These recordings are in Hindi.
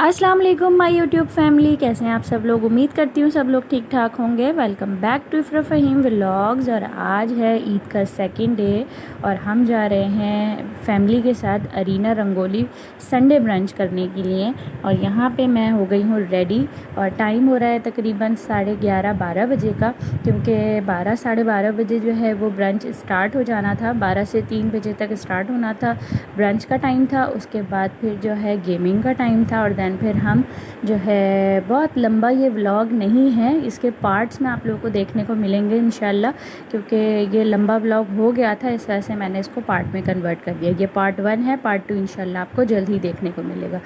अस्सलाम वालेकुम माय यूट्यूब फैमिली, कैसे हैं आप सब लोग। उम्मीद करती हूँ सब लोग ठीक ठाक होंगे। Welcome back to Ifra Fahim vlogs. और आज है ईद का सेकंड डे और हम जा रहे हैं फैमिली के साथ अरीना रंगोली संडे ब्रंच करने के लिए। और यहाँ पे मैं हो गई हूँ रेडी और टाइम हो रहा है तकरीबन 11:30-12 बजे का, क्योंकि 12-12:30 बजे जो है वो ब्रंच स्टार्ट हो जाना था। 12 से 3 बजे तक स्टार्ट होना था, ब्रंच का टाइम था। उसके बाद फिर जो है गेमिंग का टाइम था और दैन फिर हम जो है, बहुत लंबा ये व्लॉग नहीं है, इसके पार्ट्स में आप लोगों को देखने को मिलेंगे इंशाल्लाह, क्योंकि ये लंबा व्लॉग हो गया था, इस वजह से मैंने इसको पार्ट में कन्वर्ट कर दिया। ये पार्ट 1 है, पार्ट 2 इंशाल्लाह आपको जल्द ही देखने को मिलेगा।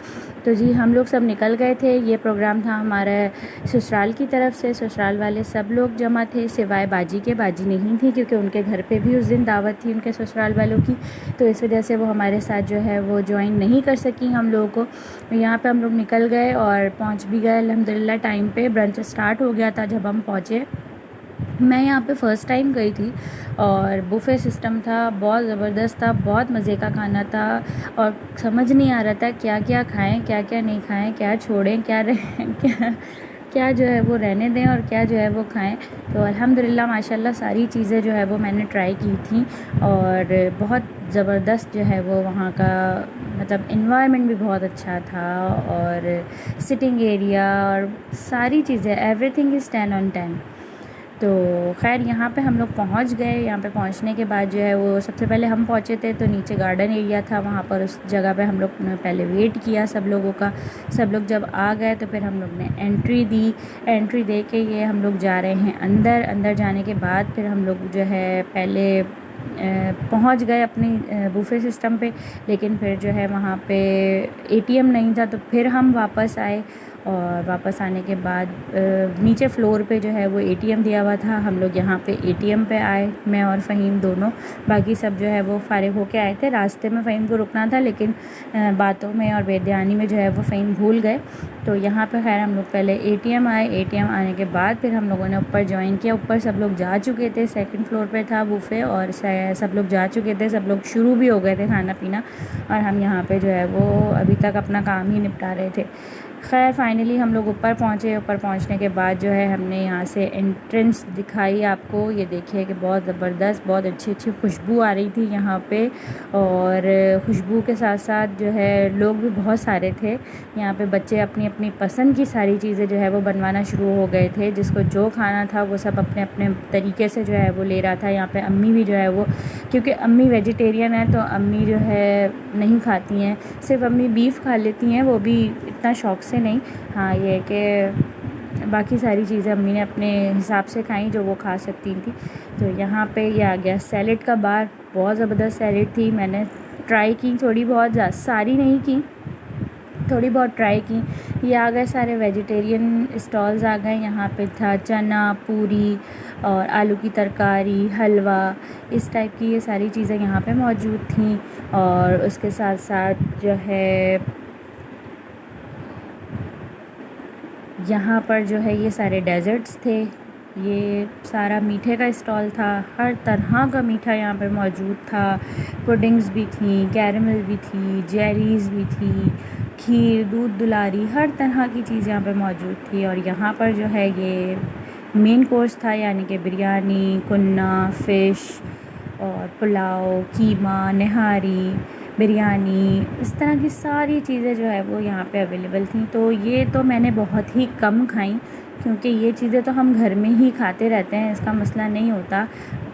तो जी हम लोग सब निकल गए थे। ये प्रोग्राम था हमारे ससुराल की तरफ से, ससुराल वाले सब लोग जमा थे सिवाय बाजी के। बाजी नहीं थी क्योंकि उनके घर पे भी उस दिन दावत थी उनके ससुराल वालों की, तो इस वजह से वो हमारे साथ जो है वो ज्वाइन नहीं कर सकी हम लोगों को। यहाँ पे हम लोग निकल गए और पहुँच भी गए अल्हम्दुलिल्लाह टाइम पे। ब्रंच स्टार्ट हो गया था जब हम पहुँचे। मैं यहाँ पे फ़र्स्ट टाइम गई थी और बुफ़े सिस्टम था, बहुत ज़बरदस्त था, बहुत मज़े का खाना था और समझ नहीं आ रहा था क्या क्या खाएं क्या क्या नहीं खाएं, क्या छोड़ें क्या रहें क्या क्या जो है वो रहने दें और क्या जो है वो खाएं। तो अल्हम्दुलिल्लाह माशाल्लाह सारी चीज़ें जो है वो मैंने ट्राई की थी और बहुत ज़बरदस्त जो है वो वहाँ का मतलब इन्वायरमेंट भी बहुत अच्छा था और सिटिंग एरिया और सारी चीज़ें, एवरीथिंग इज़ 10 on 10। तो खैर यहाँ पे हम लोग पहुँच गए। यहाँ पे पहुँचने के बाद जो है वो सबसे पहले हम पहुँचे थे तो नीचे गार्डन एरिया था, वहाँ पर उस जगह पे हम लोग ने पहले वेट किया सब लोगों का। सब लोग जब आ गए तो फिर हम लोग ने एंट्री दी। एंट्री दे के ये हम लोग जा रहे हैं अंदर। अंदर जाने के बाद फिर हम लोग जो है पहले पहुंच गए अपनी बुफ़े सिस्टम पे, लेकिन फिर जो है वहाँ पे एटीएम नहीं था तो फिर हम वापस आए। और वापस आने के बाद नीचे फ्लोर पे जो है वो एटीएम दिया हुआ था, हम लोग यहाँ पे एटीएम पे आए, मैं और फ़हीम दोनों। बाकी सब जो है वो फ़ारिग होके आए थे। रास्ते में फ़हीम को रुकना था लेकिन बातों में और बेध्यानी में जो है वो फ़हीम भूल गए। तो यहाँ पे खैर हम लोग पहले एटीएम आए। एटीएम आने के बाद फिर हम लोगों ने ऊपर ज्वाइन किया। ऊपर सब लोग जा चुके थे, सेकंड फ्लोर पे था बुफ़े और सब लोग जा चुके थे, सब लोग शुरू भी हो गए थे खाना पीना और हम यहाँ पे जो है वो अभी तक अपना काम ही निपटा रहे थे। खैर फाइनली हम लोग ऊपर पहुँचे। ऊपर पहुँचने के बाद जो है हमने यहाँ से एंट्रेंस दिखाई आपको, ये देखिए कि बहुत ज़बरदस्त, बहुत अच्छी अच्छी खुशबू आ रही थी यहाँ पे और खुशबू के साथ साथ जो है लोग भी बहुत सारे थे। यहाँ पे बच्चे अपनी अपनी पसंद की सारी चीज़ें जो है वो बनवाना शुरू हो गए थे, जिसको जो खाना था वो सब अपने अपने तरीके से जो है वो ले रहा था। यहाँ पे अम्मी भी जो है वो, क्योंकि अम्मी वेजिटेरियन है तो अम्मी जो है नहीं खाती हैं, सिर्फ अम्मी बीफ खा लेती हैं, वो भी इतना शौक़ से नहीं। हाँ ये है कि बाकी सारी चीज़ें अम्मी ने अपने हिसाब से खाई जो वो खा सकती थी। तो यहाँ पे ये आ गया सैलेड का बार, बहुत ज़बरदस्त सैलेड थी। मैंने ट्राई की थोड़ी बहुत, सारी नहीं की, थोड़ी बहुत ट्राई की। ये आ गए सारे वेजिटेरियन स्टॉल्स आ गए। यहाँ पे था चना, पूरी और आलू की तरकारी, हलवा, इस टाइप की ये सारी चीज़ें यहाँ पे मौजूद थी। और उसके साथ साथ जो है यहाँ पर जो है ये सारे डेज़र्ट्स थे। ये सारा मीठे का स्टॉल था, हर तरह का मीठा यहाँ पे मौजूद था। पुडिंग्स भी थी, कैरेमल भी थी, जेरीज़ भी थी, खीर, दूध दुलारी, हर तरह की चीज़ यहाँ पे मौजूद थी। और यहाँ पर जो है ये मेन कोर्स था, यानी कि बिरयानी, कुन्ना, फ़िश और पुलाव, कीमा, नहारी, बिरयानी, इस तरह की सारी चीज़ें जो है वो यहाँ पे अवेलेबल थी। तो ये तो मैंने बहुत ही कम खाई, क्योंकि ये चीज़ें तो हम घर में ही खाते रहते हैं, इसका मसला नहीं होता।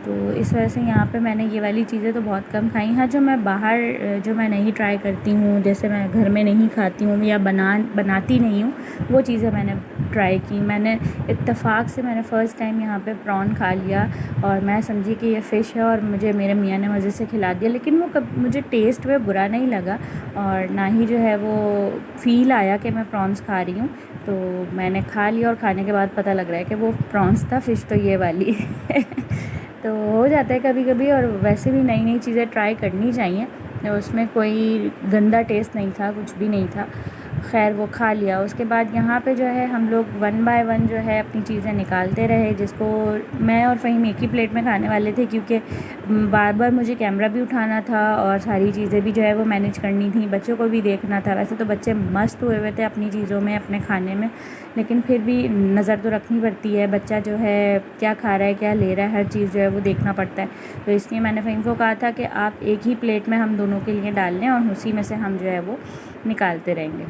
तो इस वजह से यहाँ पे मैंने ये वाली चीज़ें तो बहुत कम खाई। हाँ जो मैं बाहर जो मैं नहीं ट्राई करती हूँ, जैसे मैं घर में नहीं खाती हूँ या बनाती नहीं हूँ, वो चीज़ें मैंने ट्राई की। मैंने इत्तेफाक से मैंने फ़र्स्ट टाइम यहाँ पे प्रॉन खा लिया और मैं समझी कि ये फ़िश है और मुझे मेरे मियाँ ने मज़े से खिला दिया, लेकिन वो मुझे टेस्ट में बुरा नहीं लगा और ना ही जो है वो फ़ील आया कि मैं प्रॉन्स खा रही हूँ। तो मैंने खा लिया और खाने के बाद पता लग रहा है कि वो प्रॉन्स था, फ़िश तो ये वाली तो हो जाता है कभी कभी। और वैसे भी नई नई चीज़ें ट्राई करनी चाहिए, तो उसमें कोई गंदा टेस्ट नहीं था, कुछ भी नहीं था। खैर वो खा लिया। उसके बाद यहाँ पे जो है हम लोग वन बाय वन जो है अपनी चीज़ें निकालते रहे, जिसको मैं और फ़हीम एक ही प्लेट में खाने वाले थे, क्योंकि बार बार मुझे कैमरा भी उठाना था और सारी चीज़ें भी जो है वो मैनेज करनी थी, बच्चों को भी देखना था। वैसे तो बच्चे मस्त हुए हुए थे अपनी चीज़ों में, अपने खाने में, लेकिन फिर भी नज़र तो रखनी पड़ती है, बच्चा जो है क्या खा रहा है, क्या ले रहा है, हर चीज़ जो है वो देखना पड़ता है। तो इसलिए मैंने फ़हीम को कहा था कि आप एक ही प्लेट में हम दोनों के लिए डाल लें और उसी में से हम जो है वो निकालते रहेंगे।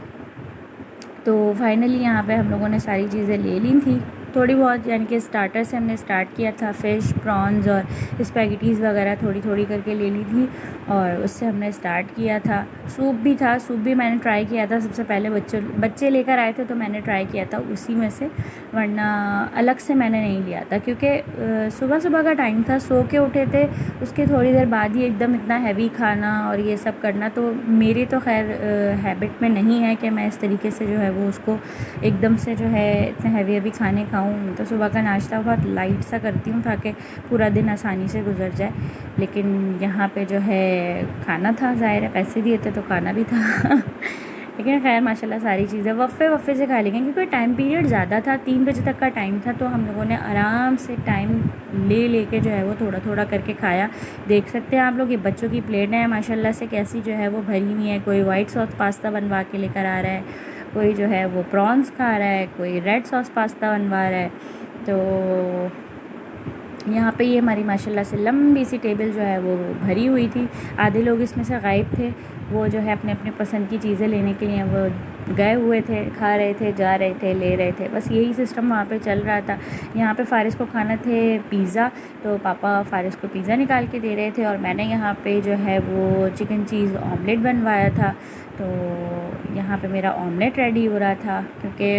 तो फाइनली यहाँ पे हम लोगों ने सारी चीज़ें ले ली थी, थोड़ी बहुत, यानी कि स्टार्टर से हमने स्टार्ट किया था, फ़िश, प्रॉन्स और स्पैगेटीज़ वगैरह थोड़ी थोड़ी करके ले ली थी और उससे हमने स्टार्ट किया था। सूप भी था, सूप भी मैंने ट्राई किया था सबसे पहले, बच्चे लेकर आए थे तो मैंने ट्राई किया था उसी में से, वरना अलग से मैंने नहीं लिया था, क्योंकि सुबह सुबह का टाइम था, सो के उठे थे, उसके थोड़ी देर बाद ही एकदम इतना हैवी खाना और ये सब करना तो मेरी तो खैर हैबिट में नहीं है कि मैं इस तरीके से जो है वो उसको एकदम से जो है इतने हैवी खाने खाऊं। तो सुबह का नाश्ता बहुत लाइट सा करती हूँ ताकि पूरा दिन आसानी से गुजर जाए। लेकिन यहाँ पे जो है खाना था, ज़ाहिर है पैसे दिए थे तो खाना भी था लेकिन खैर माशाल्लाह सारी चीज़ें वफ़े से खा ली गई, क्योंकि टाइम पीरियड ज़्यादा था, 3 बजे तक का टाइम था, तो हम लोगों ने आराम से टाइम लेके जो है वो थोड़ा थोड़ा करके खाया। देख सकते हैं आप लोग, ये बच्चों की प्लेट है माशाल्लाह से कैसी जो है वो भरी हुई है। कोई वाइट सॉस पास्ता बनवा के लेकर आ रहा है, कोई जो है वो प्रॉन्स खा रहा है, कोई रेड सॉस पास्ता बनवा रहा है। तो यहाँ पे ये हमारी माशाल्लाह से लंबी सी टेबल जो है वो भरी हुई थी। आधे लोग इसमें से गायब थे, वो जो है अपने अपने पसंद की चीज़ें लेने के लिए वो गए हुए थे, खा रहे थे, जा रहे थे, ले रहे थे, बस यही सिस्टम वहाँ पे चल रहा था। यहाँ पे फ़ारिस को खाना थे पिज़्ज़ा, तो पापा फ़ारिस को पिज़्ज़ा निकाल के दे रहे थे और मैंने यहाँ पे जो है वो चिकन चीज़ ऑमलेट बनवाया था। तो यहाँ पे मेरा ऑमलेट रेडी हो रहा था, क्योंकि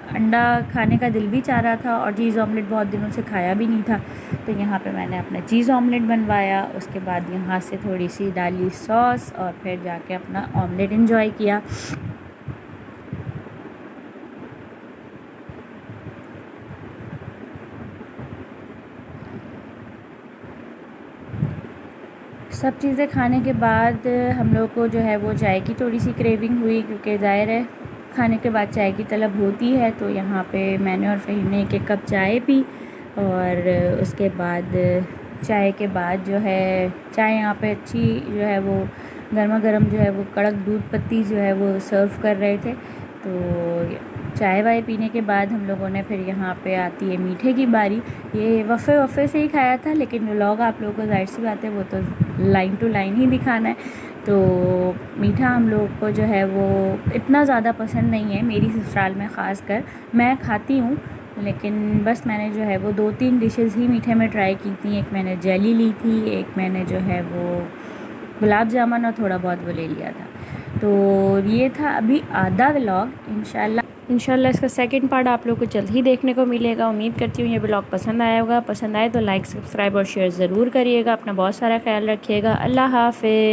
अंडा खाने का दिल भी चाह रहा था और चीज़ ऑमलेट बहुत दिनों से खाया भी नहीं था। तो यहाँ पे मैंने अपना चीज़ ऑमलेट बनवाया, उसके बाद यहाँ से थोड़ी सी डाली सॉस और फिर जाके अपना ऑमलेट एंजॉय किया। सब चीज़ें खाने के बाद हम लोग को जो है वो चाय की थोड़ी सी क्रेविंग हुई, क्योंकि ज़ाहिर है खाने के बाद चाय की तलब होती है। तो यहाँ पे मैंने और फ़हीम ने 1 कप चाय पी और उसके बाद चाय के बाद जो है चाय यहाँ पे अच्छी जो है वो गर्मा गर्म जो है वो कड़क दूध पत्ती जो है वो सर्व कर रहे थे। तो चाय वाय पीने के बाद हम लोगों ने फिर यहाँ पे आती है मीठे की बारी। ये वफ़े से ही खाया था, लेकिन व्लॉग आप लोगों को ज़ाहिर सी बात है वो तो लाइन टू लाइन ही दिखाना है। तो मीठा हम लोग को जो है वो इतना ज़्यादा पसंद नहीं है, मेरी ससुराल में ख़ास कर। मैं खाती हूँ, लेकिन बस मैंने जो है वो 2-3 डिशेस ही मीठे में ट्राई की थी। एक मैंने जेली ली थी, एक मैंने जो है वो गुलाब जामुन और थोड़ा बहुत वो ले लिया था। तो ये था अभी आधा व्लॉग। इंशाल्लाह इसका सेकंड पार्ट आप लोग को जल्द ही देखने को मिलेगा। उम्मीद करती हूँ ये व्लॉग पसंद आया होगा। पसंद आए तो लाइक, सब्सक्राइब और शेयर ज़रूर करिएगा। अपना बहुत सारा ख्याल रखिएगा। अल्लाह हाफ़िज़।